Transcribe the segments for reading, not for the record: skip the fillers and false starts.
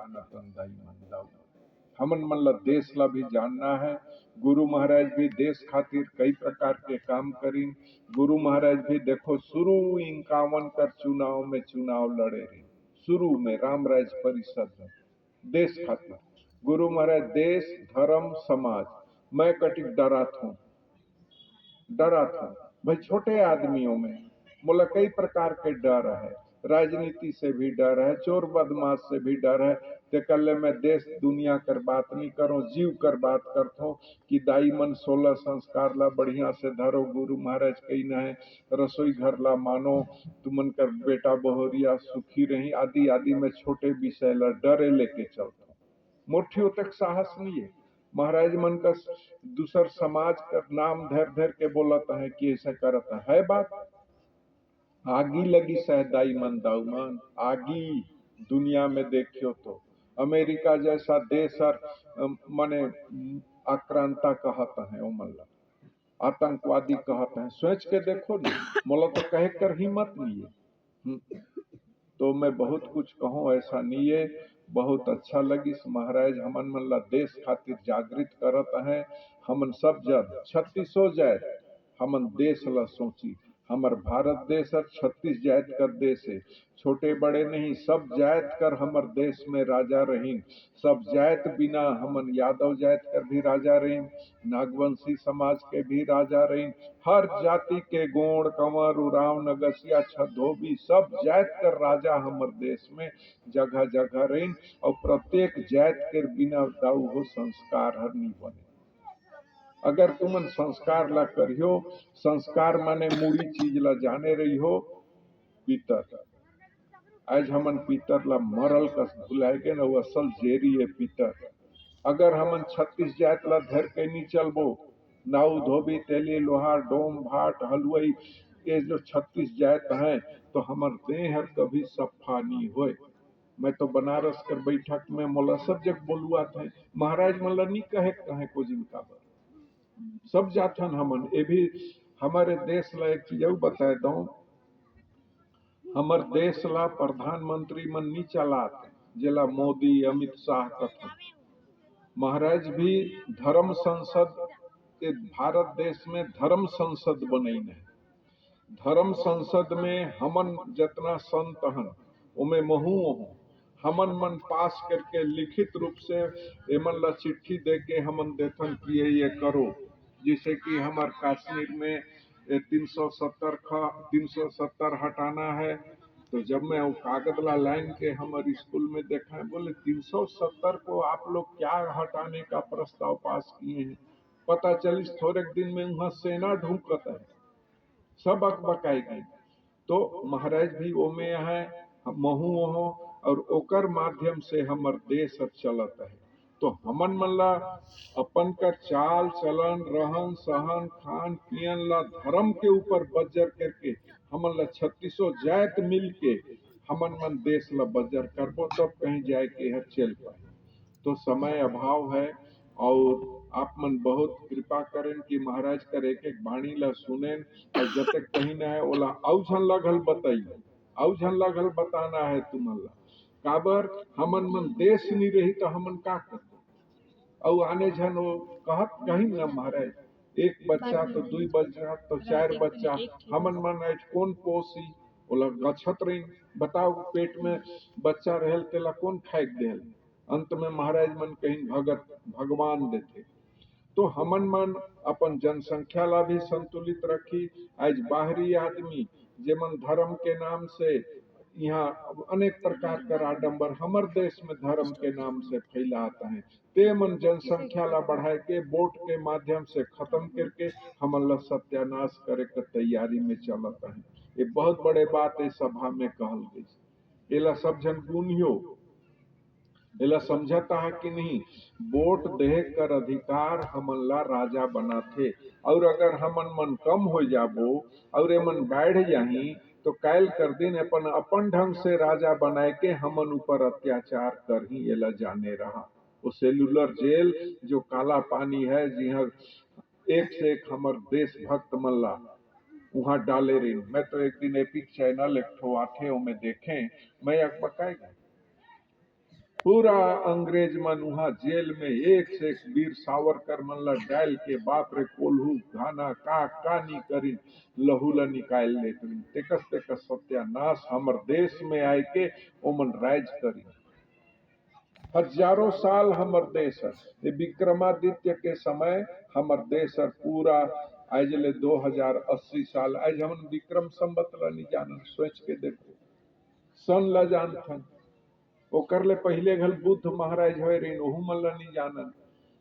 कानतन दाई मंदाऊ। हमन मन ला देश ला भी जानना है। गुरु महाराज भी देश खातिर कई प्रकार के काम करीन। गुरु महाराज भी देखो शुरू 51 कर चुनाव में चुनाव लड़े रहे, शुरू में रामराज परिषद में देश खातिर। गुरु महाराज देश धर्म समाज मैं कटिक डरा था भाई। छोटे आदमियों में मोला कई प्रकार के डर है, राजनीति से भी डर है, चोर बदमाश से भी डर है। ते कल मैं देश दुनिया कर बात नहीं करो, जीव कर बात करथो कि दाई मन 16 संस्कार ला बढ़िया से धरो। गुरु महाराज कही ना है रसोई घर ला मानो, तुमन कर बेटा बहुरिया सुखी रही, आदि आदि में छोटे विषय ला डरे लेके चलता। मोठी तक साहस नहीं है। महाराज मन का दूसर समाज का नाम धर धर के बोलता है कि ऐसा करता है। बात आगी लगी सहदाई मन दाऊ मन, आगी दुनिया में देखियो तो अमेरिका जैसा देश और मने आक्रांता कहता है, ओमल्ला आतंकवादी कहते हैं। सोच के देखो ना, मोला तो कहे कर हिम्मत नहीं है। तो मैं बहुत कुछ कहूँ ऐसा नहीं है। बहुत अच्छा लगी महाराज हमन मन ला देश खातिर जागृत करत है। हमन सब जन 36 जात हमन देश ला सोची। हमर भारत देश 36 जात कर देश है, छोटे बड़े नहीं, सब जात कर हमर देश में राजा रहीन। सब जात बिना हमन यादव जात कर भी राजा रहीन, नागवंशी समाज के भी राजा रहीन। हर जाति के गोड़ कंवर उराव नगसिया छधोबी सब जात कर राजा हमर देश में जगह जगह रहीन। और प्रत्येक जात के बिना दाऊ हो संस्कार हर नहीं बने। अगर तुमन संस्कार ला करियो, संस्कार माने मूड़ी चीज ला जाने रही हो, पीतर। आज हमन पीतर ला मरल कस भुलाएगे ना, वो असल जेरी है पीतर। अगर हमन 36 जात ला धर के नहीं चलबो, नाऊ धोबी तेली लोहार डोम भाट हलवाई, ये जो 36 जात हैं तो हमर देह हर कभी सफा नहीं होए। मैं तो बनारस कर बैठक में मोला सब जग बोलुआ थे, महाराज मन ला नहीं कहे को जिनका सब जाथन हमन। ये भी हमारे देश ला एक चीज बताए दो, हमर देश ला प्रधानमंत्री मन नहीं चलाते, जेला मोदी अमित शाह कथन। महाराज भी धर्म संसद के भारत देश में धर्म संसद बनई है। धर्म संसद में हमन जितना संत हन उमे महू हमन मन पास करके लिखित रूप से एमन ला चिट्ठी दे के हमन देथन कि ये करो। जैसे कि हमार कश्मीर में 370 हटाना है, तो जब मैं वो कागज ला लाइन के हमारे स्कूल में देखा है, बोले 370 को आप लोग क्या हटाने का प्रस्ताव पास किए हैं। पता चलिस थोड़े दिन में वहां सेना ढूंढत है, सब अकबकाई गई। तो महाराज भी वो में है महू हो, और ओकर माध्यम से हमर देश चलत है। तो हमन मन ला अपन का चाल चलन रहन सहन खान पियन ला धर्म के ऊपर बजर करके हमन ला 36 जात मिल के हमन मन देश ला बजर करबो, तब कहीं जाए के हर चल पाए। तो समय अभाव है और आप मन बहुत कृपा करें कि महाराज कर एक एक वाणी ला सुने, और जब तक कहीं ना है ओला आउ झन लगल बताइए, आउ झन लगल बताना है तुमन ला। काबर हमन मन देश नहीं रही तो हमन का कर और आने झन वो कहत कहीं ना महाराज एक बच्चा तो 2 बच्चा तो 4 बच्चा हमन मन आज कौन पोसी ओला गछत रही। बताओ पेट में बच्चा रहल तेला कौन खाइक देल। अंत में महाराज मन कहीं भगवान देते। तो हमन मन अपन जनसंख्या ला भी संतुलित रखी। आज बाहरी आदमी जेमन धर्म के नाम से यहाँ अनेक प्रकार का आडंबर हमर देश में धर्म के नाम से फैलाता है, ते मन जनसंख्या ला बढ़ाए के वोट के माध्यम से खत्म करके हमन ला सत्यानाश करे के तैयारी में चलता है। ये बहुत बड़े बात इस सभा में कहल गई। एला सब जन गुनियो एला समझता है कि नहीं, वोट दे कर अधिकार हमन ला राजा बनाथे। और अगर हमन मन कम हो जाबो और एमन बैठ जाही तो कैल कर दिन अपन ढंग से राजा बनाए के हमन ऊपर अत्याचार कर ही एला जाने रहा। वो सेलुलर जेल जो काला पानी है जिहा एक से एक हमर देशभक्त मन ला वहां डाले रही। मैं तो एक दिन एपिक चैनल एक ठो आथे में देखे, मैं अकबकाई पूरा अंग्रेज मन वहाँ जेल में एक से एक वीर सावरकर मन ला डाल के बाप रे कोल्हू घाना का नी करी लहू ला निकाल लेत रही। तेकस तेकस सत्यानाश हमर देश में आए के ओमन राज करी। हजारों साल हमर देश है ये विक्रमादित्य के समय हमर देश है पूरा आज ले 2080 साल आज हम विक्रम संवत ला नहीं जानन सोच के देखो सन ला जानथन ओकर ले पहले घल बुद्ध महाराज होए रही ओहू मन ला नहीं जानन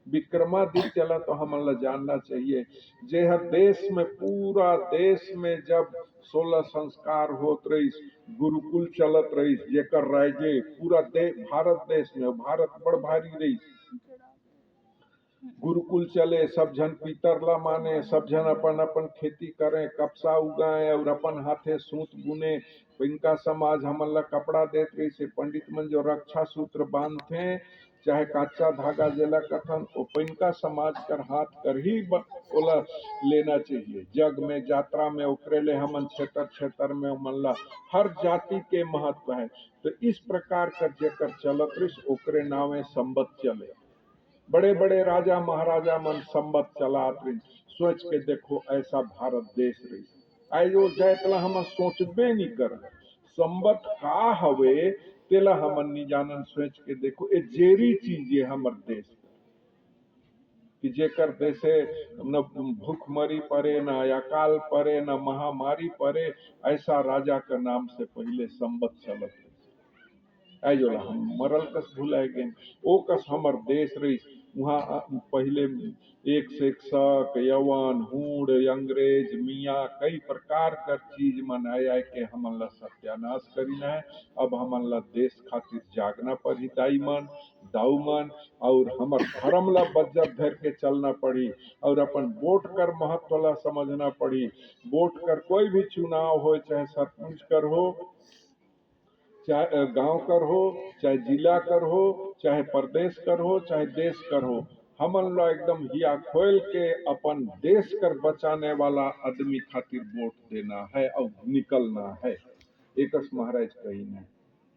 विक्रमादित्य ला तो हमन ला जानना चाहिए। जे हर देश में पूरा देश में जब 16 संस्कार होत रही गुरुकुल चलत रही जेकर राज्य पूरा भारत देश में भारत बड़ भारी रही गुरुकुल चले सब जन पीतर ला माने सब जन अपन अपन खेती करें कपसा उगाए और अपन हाथे सूत बुने इनका समाज हमन ला कपड़ा देत रही से पंडित मन जो रक्षा सूत्र बांधते चाहे कच्चा धागा जेला कथन इनका समाज कर हाथ कर ही ओला लेना चाहिए। जग में यात्रा में ओकरे ले हमन क्षेत्र क्षेत्र में मन ला हर जाति के महत्व है तो इस प्रकार कर जेकर चलत रही ओकरे नावे संबत चले। बड़े बड़े राजा महाराजा मन संबत चलात रही सोच के देखो ऐसा भारत देश रही आज वो जैतला हम सोचबे नहीं कर संबत का हवे तेला हमन नहीं जानन सोच के देखो ये जेरी चीज है हमर देश कि जेकर देशे न भूखमरी पड़े न अकाल पड़े न महामारी पड़े ऐसा राजा का नाम से पहले संबत चलत आयोला हम मरल कस भुलाए गए ओ कस हमर देश रही वहाँ पहले एक से एक शक यवन हूड़ अंग्रेज मियाँ कई प्रकार कर चीज मन आए के हमन ला सत्यानाश करीना है। अब हमन ला देश खातिर जागना पड़ी दाई मन दाऊ मन और हमर धर्म ला बज्जत धर के चलना पड़ी और अपन वोट कर महत्व ला समझना पड़ी। वोट कर कोई भी चुनाव हो चाहे सरपंच कर हो चाहे गांव कर हो चाहे जिला कर हो चाहे प्रदेश कर हो चाहे देश कर हो हमन ला एकदम हिया खोल के अपन देश कर बचाने वाला आदमी खातिर वोट देना है और निकलना है एकस महाराज कही नहीं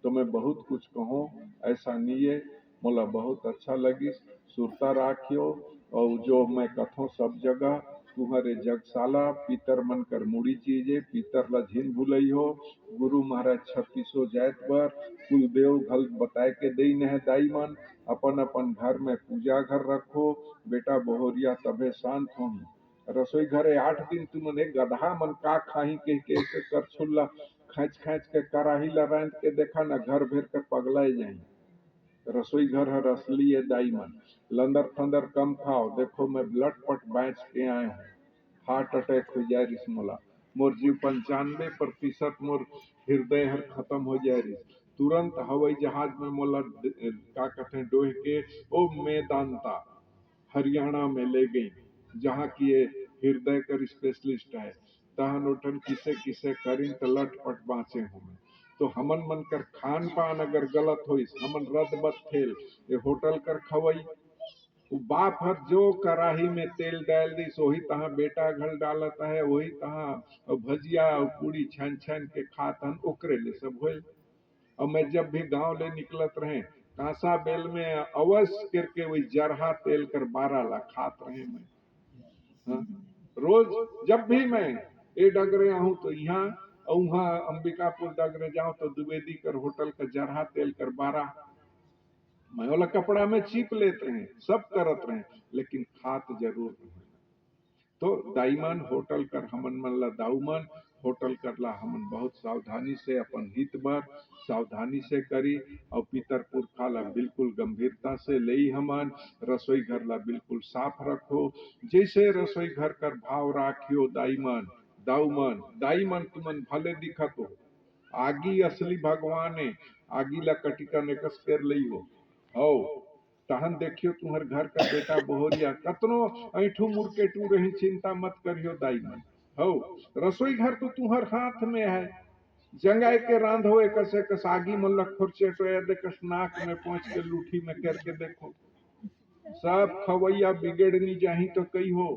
तो मैं बहुत कुछ कहूँ ऐसा नहीं है मोला बहुत अच्छा लगी सुरता राखियो और जो मैं कथों सब जगह तुम्हारे जगशाला पीतर मन कर मुड़ी चीजे पीतर ला झिन भुलई हो गुरु महाराज 3600 जात बर कुलदेव घल बताए के दई न है दाई मन अपन अपन घर में पूजा घर रखो बेटा बहोरिया तबे शांत हो रसोई घरे 8 दिन तुमन एक गधा मन का खाही के कर छुल्ला खैच खैच के कराही ला रैंद के देखा ना घर भेर कर पगलाए जाए रसोई घर हर असली है दाई मन लंदर फंदर कम खाओ देखो मैं लटपट बैच के आए हूँ हार्ट अटैक हो जाए रिस मोला मोर जीव 95% मोर हृदय हर खत्म हो जाए रिस तुरंत हवाई जहाज में मोला का कहते डोह के ओ मेदांता हरियाणा में ले गई जहाँ की ये हृदय कर स्पेशलिस्ट है तहन उठन किसे किसे करीन तो लटपट बाँचे हूँ तो हमन मन कर खान पान अगर गलत हो हमन रद बद थेल ये होटल कर खवई बाप हर जो कराही में तेल डाल दी वही तहाँ बेटा घल डालता है वही तहाँ भजिया और पूरी छन छन के खातन ओकरे ले सब होल। और मैं जब भी गांव ले निकलत रहे कांसा बेल में अवश्य करके वही जरहा तेल कर 12 ला खात रहे मैं हाँ? रोज जब भी मैं ये डगरे आहूँ तो यहाँ और वहाँ अंबिकापुर डगरे जाऊँ तो द्विवेदी कर होटल का जरहा तेल कर 12 मैं वाला कपड़ा में चीप लेते हैं सब करत रहे लेकिन खात जरूर रहे तो दाईमान होटल कर हमन मन ला दाऊमन होटल करला हमन बहुत सावधानी से अपन हित बर सावधानी से करी और पितर पुरखा ला बिल्कुल गंभीरता से ले हमन रसोई घर ला बिल्कुल साफ रखो जैसे रसोई घर कर भाव राखियो दाईमन दाईमन तुमन भले दिखत हो आगी असली भगवान है आगी ला कटिका नेकस कर लई हो तहन देखियो तुम्हार घर का बेटा बहोरिया कतनो ऐठू मुरकेटू रही चिंता मत करियो दाई मन हो रसोई घर तो तुम्हार हाथ में है जंगाए के रांध हो कसे कस आगी मल्लक खुरचे तो कस नाक में पहुंच के लूठी में करके देखो सब खवैया बिगड़नी जाही तो कई हो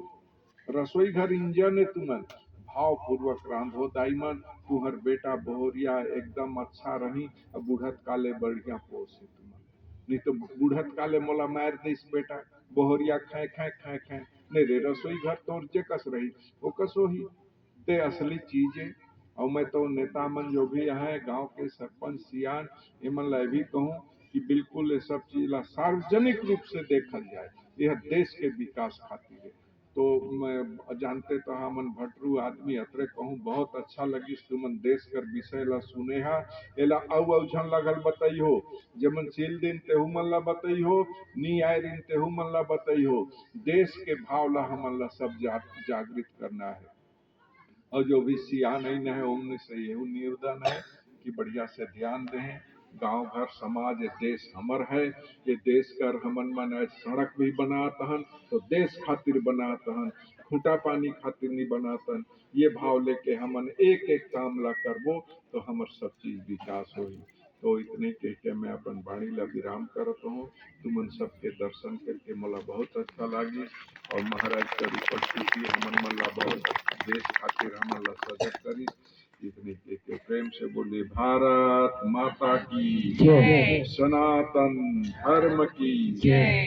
रसोई घर इंजन है तुमन भाव पूर्वक रांधो दाईमन तुहर बेटा बहोरिया एकदम अच्छा रही और बुढ़त काले बढ़िया पोसे तुमन नहीं तो बूढ़त काले मोला मार दिस बेटा बोहरिया खाए खाए खाए खाए नहीं रे रसोई घर तोर जे कस रही वो कसो ही ते असली चीज है। और मैं तो नेता मन जो भी है गांव के सरपंच सियान इमन ला भी कहूँ कि बिल्कुल ये सब चीज ला सार्वजनिक रूप से देखल जाए, यह देश के विकास खातिर है। तो मैं जानते तो हमन भटरू आदमी अतरे कहूँ बहुत अच्छा लगी तुमन देश कर विषय ला सुने हा एला औ झन लगल बताई हो जमन चील दिन तेहू मन ला बताई हो नी आए दिन तेहू मन ला बताई हो। देश के भाव ला हमन ला सब जागृत करना है। और जो भी सियान नहीं है उनमें से यही निवेदन है कि बढ़िया से ध्यान दें। गांव घर समाज ये देश हमर है, ये देश कर हमन मन आज सड़क भी बनात हन तो देश खातिर बनात हन, खूंटा पानी खातिर नहीं बनात हन। ये भाव लेके हमन एक एक काम ला करबो तो हमर सब चीज विकास होई। तो इतने कह के मैं अपन वाणी ला विराम करत हूँ। तुमन सबके दर्शन करके मोला बहुत अच्छा लगी और महाराज कर उपस्थिति हमन मन ला बहुत देश खातिर हमन ला सजग करी। इतने के प्रेम से बोले भारत माता की जय। सनातन धर्म की जय।